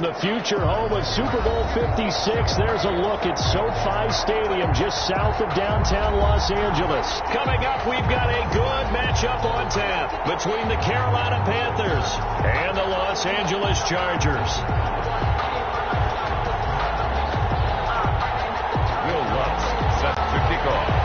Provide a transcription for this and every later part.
From the future home of Super Bowl 56, there's a look at SoFi Stadium just south of downtown Los Angeles. Coming up, we've got a good matchup on tap between the Carolina Panthers and the Los Angeles Chargers. Will Lutz set to kick off.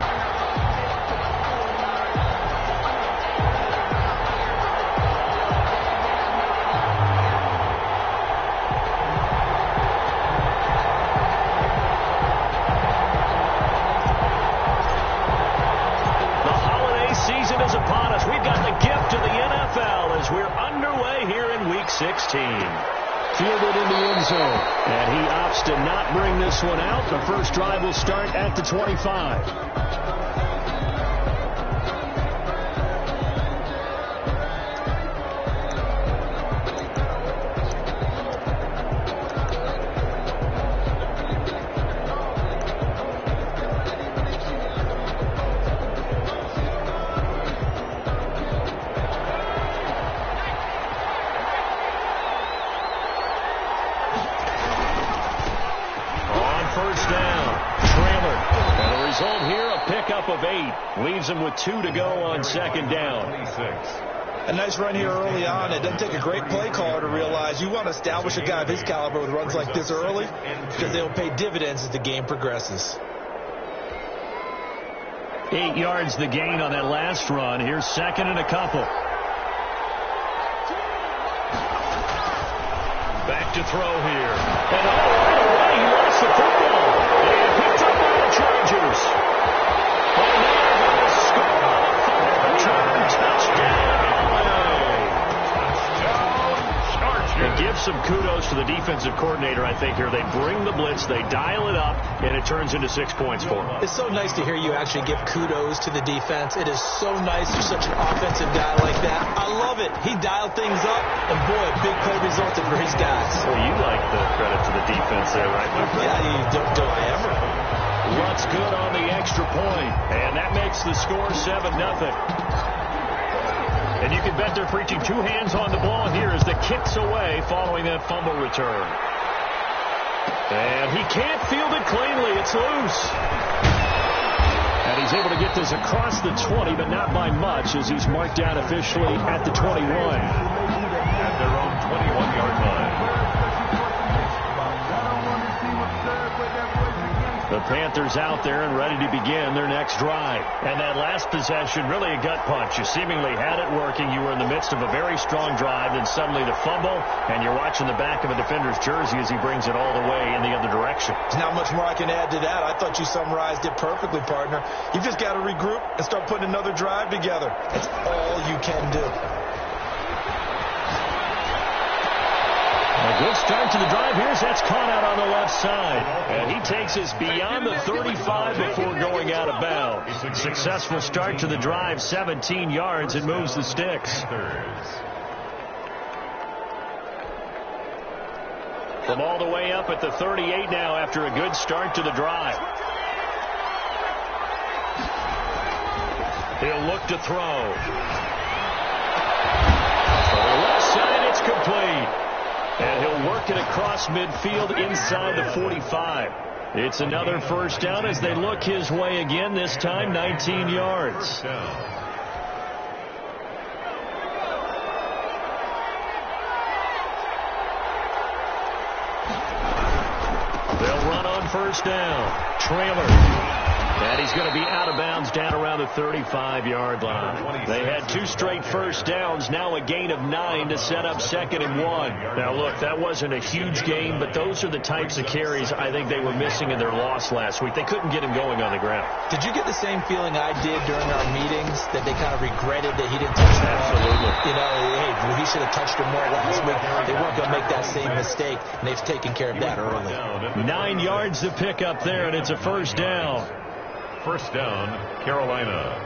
Is upon us. We've got the gift of the NFL as we're underway here in Week 16. Fielded in the end zone, and he opts to not bring this one out. The first drive will start at the 25. Of 8. Leaves him with 2 to go on second down. A nice run here early on. It doesn't take a great play caller to realize you want to establish a guy of his caliber with runs like this early because they'll pay dividends as the game progresses. 8 yards the gain on that last run. Here's second and a couple. Back to throw here. And right away he lost the football. And picked up by the Chargers. And give some kudos to the defensive coordinator, I think, here. They bring the blitz, they dial it up, and it turns into 6 points for them. It's so nice to hear you actually give kudos to the defense. It is so nice you're such an offensive guy like that. I love it. He dialed things up, and boy, a big play resulted for his guys. Well, you like the credit to the defense there, right, my friend? Yeah, do I ever? Lutz good on the extra point, and that makes the score 7-0. And you can bet they're preaching 2 hands on the ball here as the kick's away following that fumble return. And he can't field it cleanly. It's loose. And he's able to get this across the 20, but not by much as he's marked down officially at the 21. At their own 21-yard line. The Panthers out there and ready to begin their next drive. And that last possession, really a gut punch. You seemingly had it working. You were in the midst of a very strong drive. Then suddenly the fumble, and you're watching the back of a defender's jersey as he brings it all the way in the other direction. There's not much more I can add to that. I thought you summarized it perfectly, partner. You just got to regroup and start putting another drive together. That's all you can do. A good start to the drive. Here's that's caught out on the left side. And he takes us beyond the 35 before going out of bounds. Successful start to the drive, 17 yards, and moves the sticks. From all the way up at the 38 now after a good start to the drive. He'll look to throw. On the left side, it's complete. And he'll work it across midfield inside the 45. It's another first down as they look his way again, this time 19 yards. They'll run on first down. Trailer. And he's going to be out of bounds down around the 35-yard line. They had 2 straight first downs, now a gain of 9 to set up 2nd and 1. Now, look, that wasn't a huge gain, but those are the types of carries I think they were missing in their loss last week. They couldn't get him going on the ground. Did you get the same feeling I did during our meetings, that they kind of regretted that he didn't touch the ball? Absolutely. You know, hey, he should have touched him more last week. They weren't going to make that same mistake, and they've taken care of that early. 9 yards to pick up there, and it's a first down. First down, Carolina.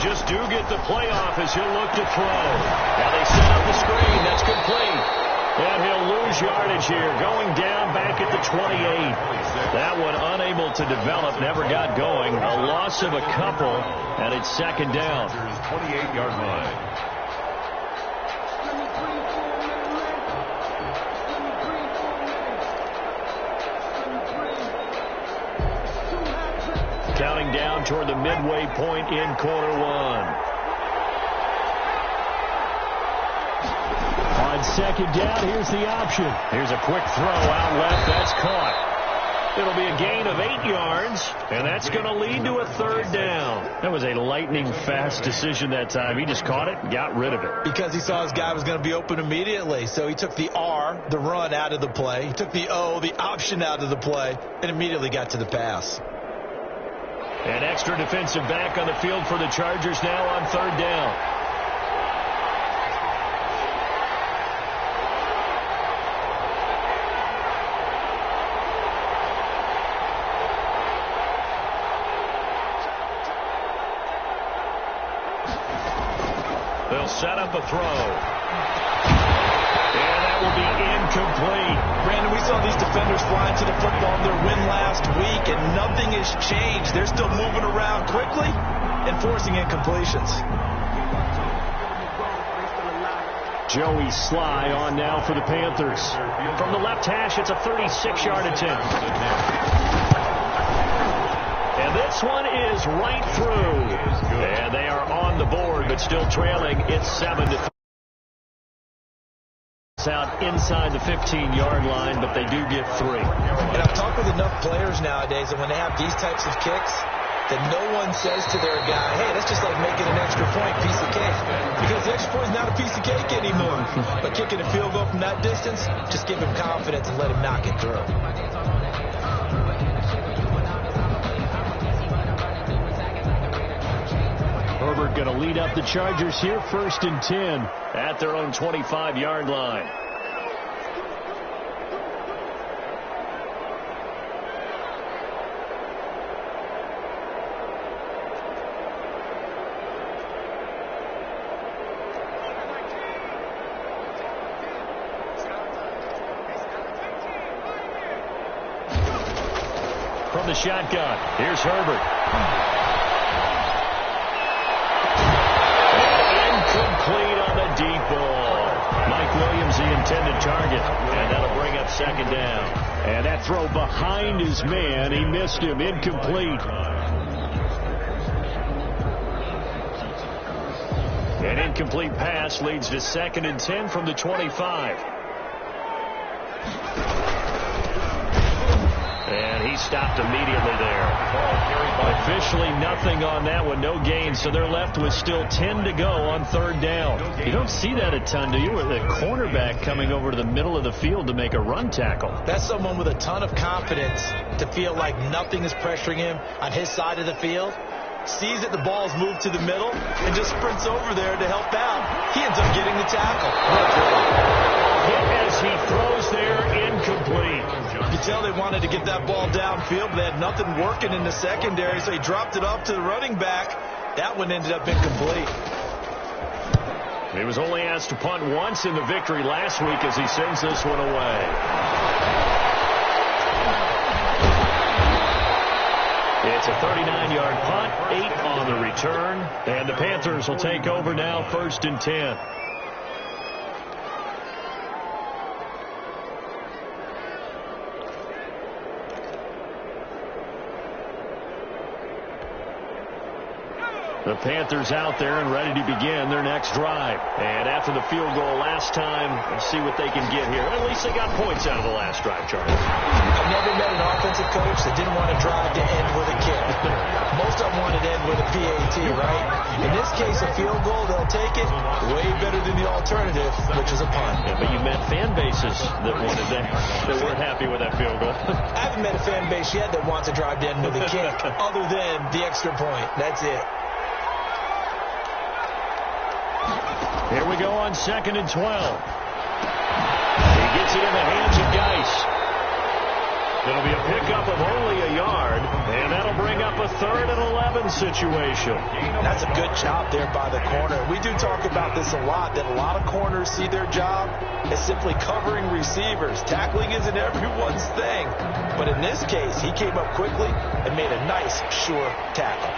just do get the playoff as he'll look to throw. Now they set up the screen. That's complete. And he'll lose yardage here, going down back at the 28. That one unable to develop, never got going. A loss of a couple, and it's second down. 28-yard line. Counting down toward the midway point in quarter one. On second down, here's the option. Here's a quick throw out left. That's caught. It'll be a gain of 8 yards, and that's going to lead to a third down. That was a lightning-fast decision that time. He just caught it and got rid of it. Because he saw his guy was going to be open immediately. So he took the R, the run, out of the play. He took the O, the option, out of the play, and immediately got to the pass. An extra defensive back on the field for the Chargers now on third down. They'll set up a throw. And that will be incomplete. Brandon, we saw these defenders flying to the football in their win last week, and nothing has changed. They're still moving around quickly and forcing incompletions. Joey Sly on now for the Panthers. From the left hash, it's a 36-yard attempt. And this one is right through. And they are on the board, but still trailing. It's 7-3. It's out inside the 15-yard line, but they do get 3. And I've talked with enough players nowadays that when they have these types of kicks, that no one says to their guy, hey, that's just like making an extra point piece of cake. Because the extra point is not a piece of cake anymore. But kicking a field goal from that distance, just give him confidence and let him knock it through. Herbert going to lead up the Chargers here, 1st and 10 at their own 25-yard line. From the shotgun, here's Herbert. Complete on the deep ball. Mike Williams, the intended target. And that'll bring up second down. And that throw behind his man. He missed him. Incomplete. An incomplete pass leads to 2nd and 10 from the 25. And he stopped immediately there. Officially nothing on that one, no gain, so they're left with still 10 to go on third down. You don't see that a ton, do you? With a cornerback coming over to the middle of the field to make a run tackle. That's someone with a ton of confidence to feel like nothing is pressuring him on his side of the field. Sees that the ball's moved to the middle and just sprints over there to help out. He ends up getting the tackle. Hit as he throws there, incomplete. You tell they wanted to get that ball downfield, but they had nothing working in the secondary, so he dropped it off to the running back. That one ended up incomplete. He was only asked to punt once in the victory last week as he sends this one away. It's a 39-yard punt, 8 on the return, and the Panthers will take over now, 1st and 10. The Panthers out there and ready to begin their next drive. And after the field goal last time, we'll see what they can get here. At least they got points out of the last drive, Charlie. I've never met an offensive coach that didn't want to drive to end with a kick. Most of them wanted to end with a PAT, right? In this case, a field goal, they'll take it. Way better than the alternative, which is a punt. Yeah, but you met fan bases that wanted that weren't happy with that field goal. I haven't met a fan base yet that wants to drive to end with a kick, other than the extra point. That's it. Here we go on 2nd and 12. He gets it in the hands of Geis. It'll be a pickup of only a yard, and that'll bring up a 3rd and 11 situation. That's a good job there by the corner. We do talk about this a lot, that a lot of corners see their job as simply covering receivers. Tackling isn't everyone's thing. But in this case, he came up quickly and made a nice, sure tackle.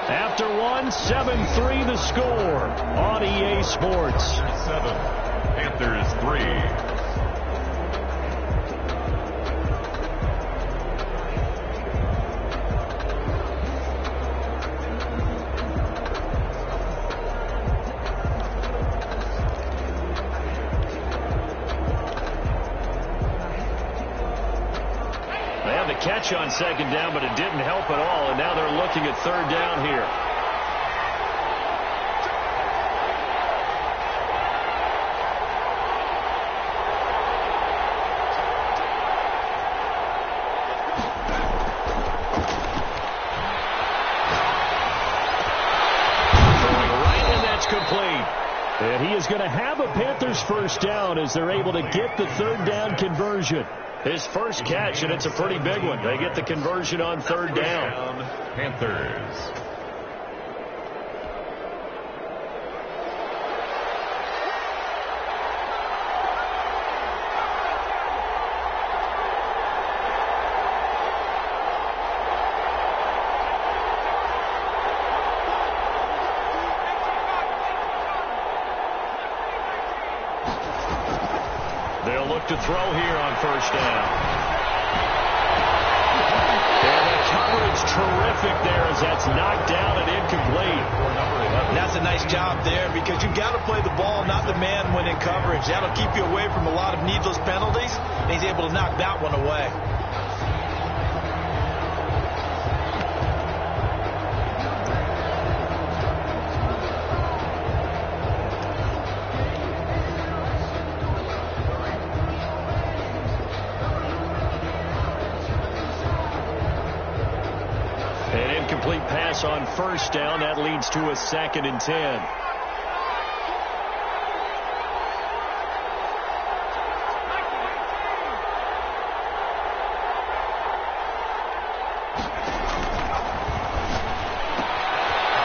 After one, 7-3 the score on EA Sports. 7, Panthers 3. Catch on 2nd down, but it didn't help at all, and now they're looking at 3rd down here. Right, and that's complete. And he is going to have a Panthers 1st down as they're able to get the 3rd down conversion. His first catch, and it's a pretty big one. They get the conversion on 3rd down. Panthers. They'll look to throw here on 1st down. And the coverage terrific there as that's knocked down and incomplete. That's a nice job there because you've got to play the ball, not the man when in coverage. That'll keep you away from a lot of needless penalties, and he's able to knock that one away. An incomplete pass on 1st down. That leads to a 2nd and 10.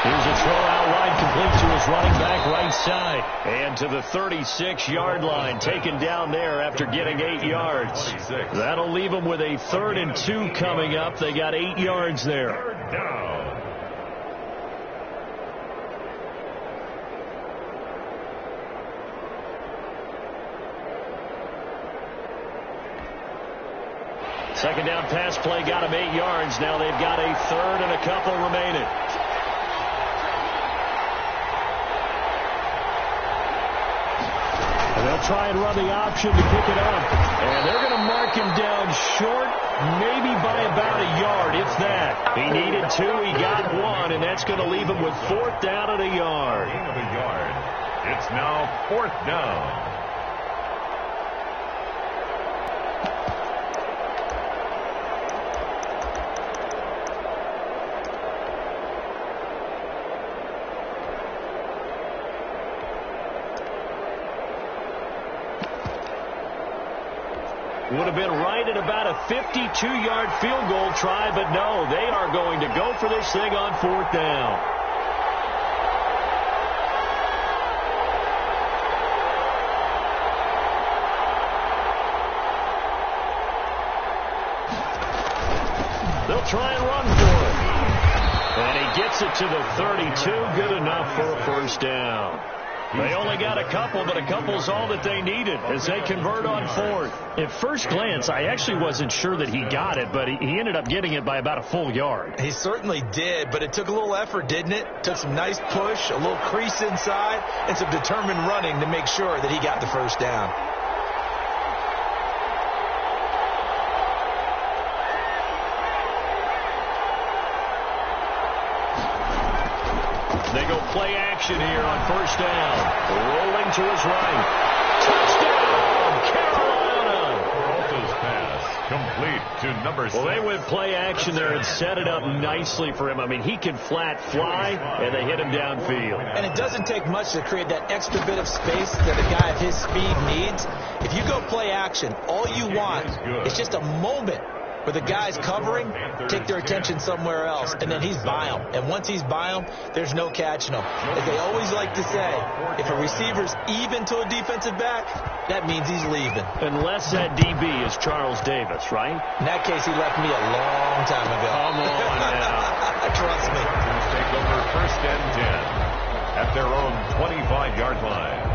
Here's a throw out wide, complete to his running back right side. And to the 36-yard line, taken down there after getting 8 yards. 46. That'll leave them with a 3rd and 2 coming up. They got 8 yards there. 3rd down. Second down pass play got him 8 yards. Now they've got a 3rd and a couple remaining. And they'll try and run the option to pick it up. And they're going to mark him down short, maybe by about a yard, if that. He needed 2, he got 1, and that's going to leave him with 4th down and a yard. Gain of a yard. It's now 4th down. Would have been right at about a 52-yard field goal try, but no, they are going to go for this thing on 4th down. They'll try and run for it. And he gets it to the 32, good enough for a 1st down. They only got a couple, but a couple's all that they needed as they convert on 4th. At first glance, I actually wasn't sure that he got it, but he ended up getting it by about a full yard. He certainly did, but it took a little effort, didn't it? Took some nice push, a little crease inside, and some determined running to make sure that he got the 1st down. They go play action here on 1st down. Rolling to his right. Touchdown, Carolina! Peralta's pass Complete to number 6. Well, they went play action there and set it up nicely for him. I mean, he can flat fly, and they hit him downfield. And it doesn't take much to create that extra bit of space that a guy of his speed needs. If you go play action, all you want is just a moment where the guys covering take their attention somewhere else, and then he's by them. And once he's by them, there's no catching him. As they always like to say, if a receiver's even to a defensive back, that means he's leaving. Unless that DB is Charles Davis, right? In that case, he left me a long time ago. Come on now. Trust me. Take over 1st and 10 at their own 25-yard line.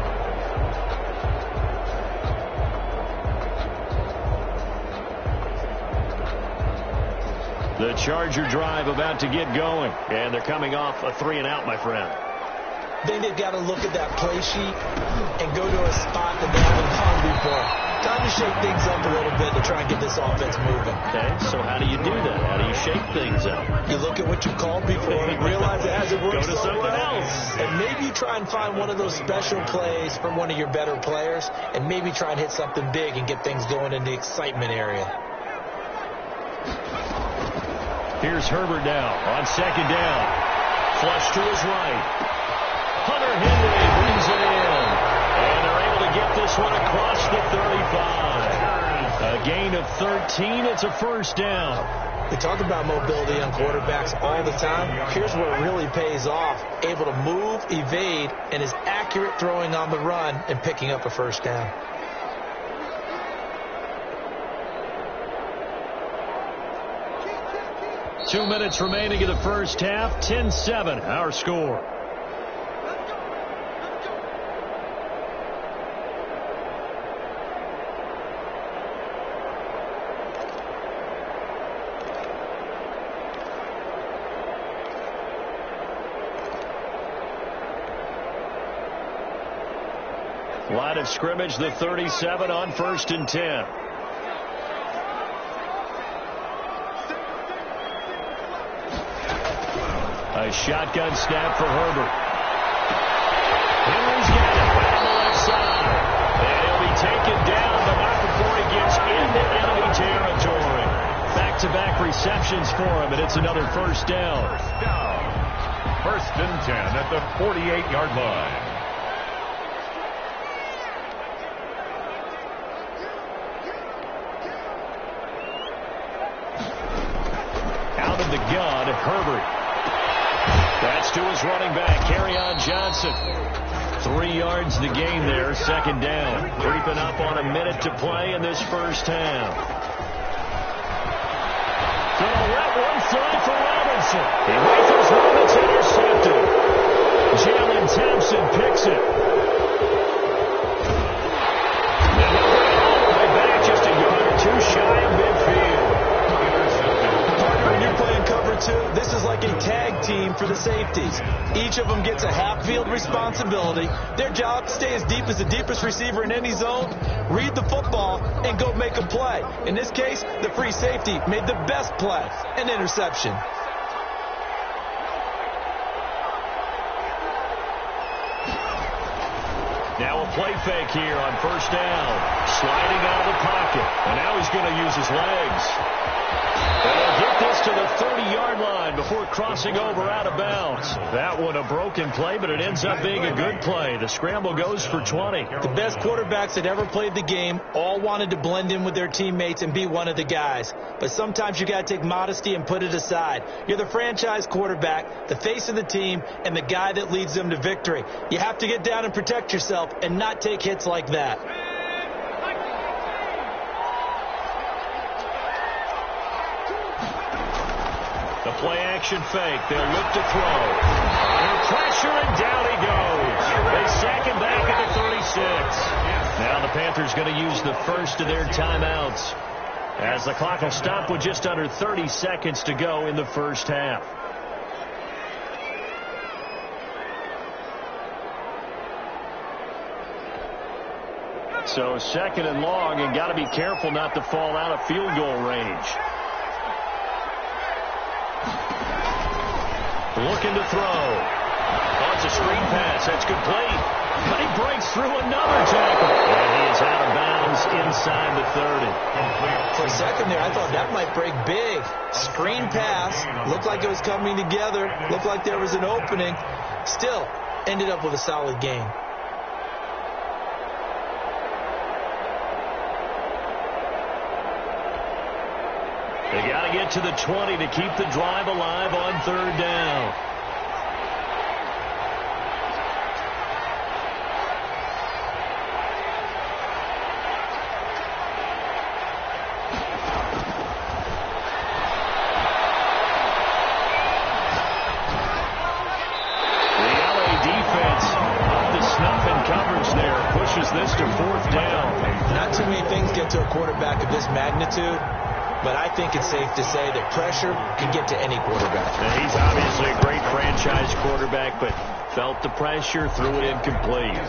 The Charger drive about to get going, and they're coming off a 3-and-out, my friend. Then they've got to look at that play sheet and go to a spot that they haven't gone before. Time to shake things up a little bit to try and get this offense moving. Okay, so how do you do that? How do you shake things up? You look at what you called before and realize it hasn't worked Go to something else. And maybe you try and find one of those special plays from one of your better players, and maybe try and hit something big and get things going in the excitement area. Here's Herbert now on 2nd down. Flush to his right. Hunter Henry brings it in. And they're able to get this one across the 35. A gain of 13. It's a 1st down. We talk about mobility on quarterbacks all the time. Here's where it really pays off. Able to move, evade, and is accurate throwing on the run and picking up a 1st down. Two minutes remaining in the 1st half. 10-7, our score. Line of scrimmage, the 37 on 1st and 10. A shotgun snap for Herbert. Henry's got it right on the left side. And he'll be taken down, but not before he gets into enemy territory. Back-to-back receptions for him, and it's another 1st down. 1st and 10 at the 48-yard line. Out of the gun, Herbert. That's to his running back, Kerryon Johnson. 3 yards the gain there, 2nd down. Creeping up on a minute to play in this 1st half. Gonna let one fly for Robinson. He rifles one, it's intercepted. Jalen Thompson picks it. And he'll bring it all the way back, just a yard or 2 shy of midfield. When you're playing cover 2, this is like a tag team for the safeties. Each of them gets a half-field responsibility. Their job, stay as deep as the deepest receiver in any zone, read the football, and go make a play. In this case, the free safety made the best play, an interception. Now a play fake here on 1st down. Sliding out of the pocket. And now he's going to use his legs. And he'll get this to the 30-yard line before crossing over out of bounds. That one a broken play, but it ends up being a good play. The scramble goes for 20. The best quarterbacks that ever played the game all wanted to blend in with their teammates and be one of the guys. But sometimes you got to take modesty and put it aside. You're the franchise quarterback, the face of the team, and the guy that leads them to victory. You have to get down and protect yourself and not take hits like that. The play-action fake. They'll look to throw. Under pressure, and down he goes. They sack him back at the 36. Now the Panthers going to use the first of their timeouts, as the clock will stop with just under 30 seconds to go in the 1st half. So 2nd and long, and got to be careful not to fall out of field goal range. Looking to throw. Oh, it's a screen pass. That's complete. But he breaks through another tackle. And he is out of bounds inside the 30. For a second there, I thought that might break big. Screen pass. Looked like it was coming together. Looked like there was an opening. Still, ended up with a solid game. They got to get to the 20 to keep the drive alive on third down. This to fourth down. Not too many things get to a quarterback of this magnitude, but I think it's safe to say that pressure can get to any quarterback. And he's obviously a great franchise quarterback, but felt the pressure, threw it incomplete.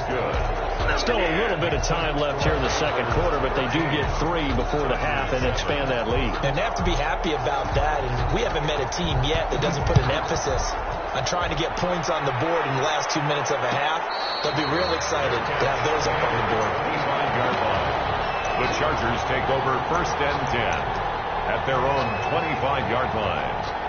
Still a little bit of time left here in the second quarter, but they do get 3 before the half and expand that lead. And they have to be happy about that, and we haven't met a team yet that doesn't put an emphasis on trying to get points on the board in the last 2 minutes of a half. They'll be real excited to have those up on the board. The Chargers take over first and 10 at their own 25-yard line.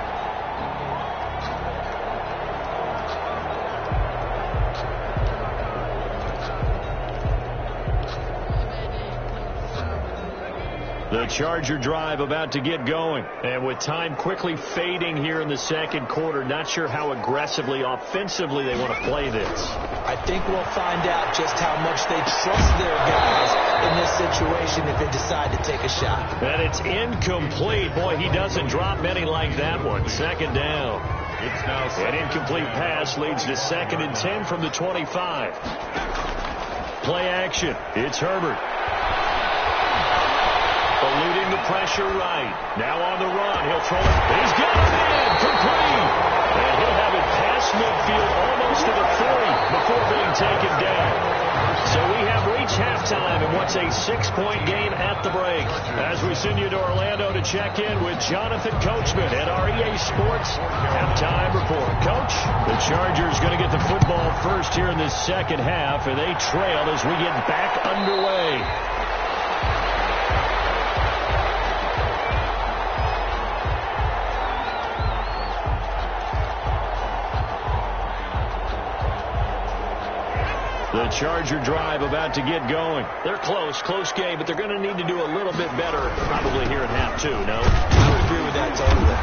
The Charger drive about to get going. And with time quickly fading here in the second quarter, not sure how aggressively, offensively they want to play this. I think we'll find out just how much they trust their guys in this situation if they decide to take a shot. And it's incomplete. Boy, he doesn't drop many like that one. Second down. It's now an incomplete pass leads to 2nd and 10 from the 25. Play action. It's Herbert. Eluding the pressure right. Now on the run. He'll throw it. He's got it in. Complete. And he'll have it past midfield almost to the 40 before being taken down. So we have reached halftime in what's a 6-point game at the break. As we send you to Orlando to check in with Jonathan Coachman at our EA Sports halftime report. Coach, the Chargers going to get the football first here in this second half, and they trail as we get back underway. The Charger drive about to get going. They're close game, but they're going to need to do a little bit better probably here in half 2, no? I would agree with that totally.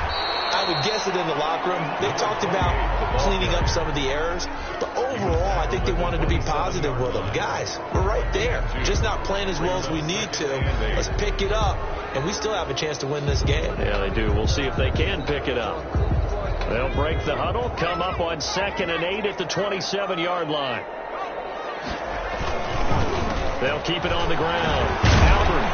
I would guess it in the locker room. They talked about cleaning up some of the errors, but overall, I think they wanted to be positive with them. Guys, we're right there. Just not playing as well as we need to. Let's pick it up, and we still have a chance to win this game. Yeah, they do. We'll see if they can pick it up. They'll break the huddle, come up on 2nd and 8 at the 27-yard line. They'll keep it on the ground. Albert.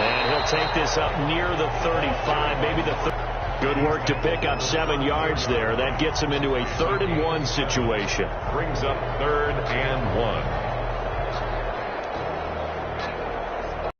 And he'll take this up near the 35, maybe the 30. Good work to pick up 7 yards there. That gets him into a 3rd and 1 situation. Brings up 3rd and 1.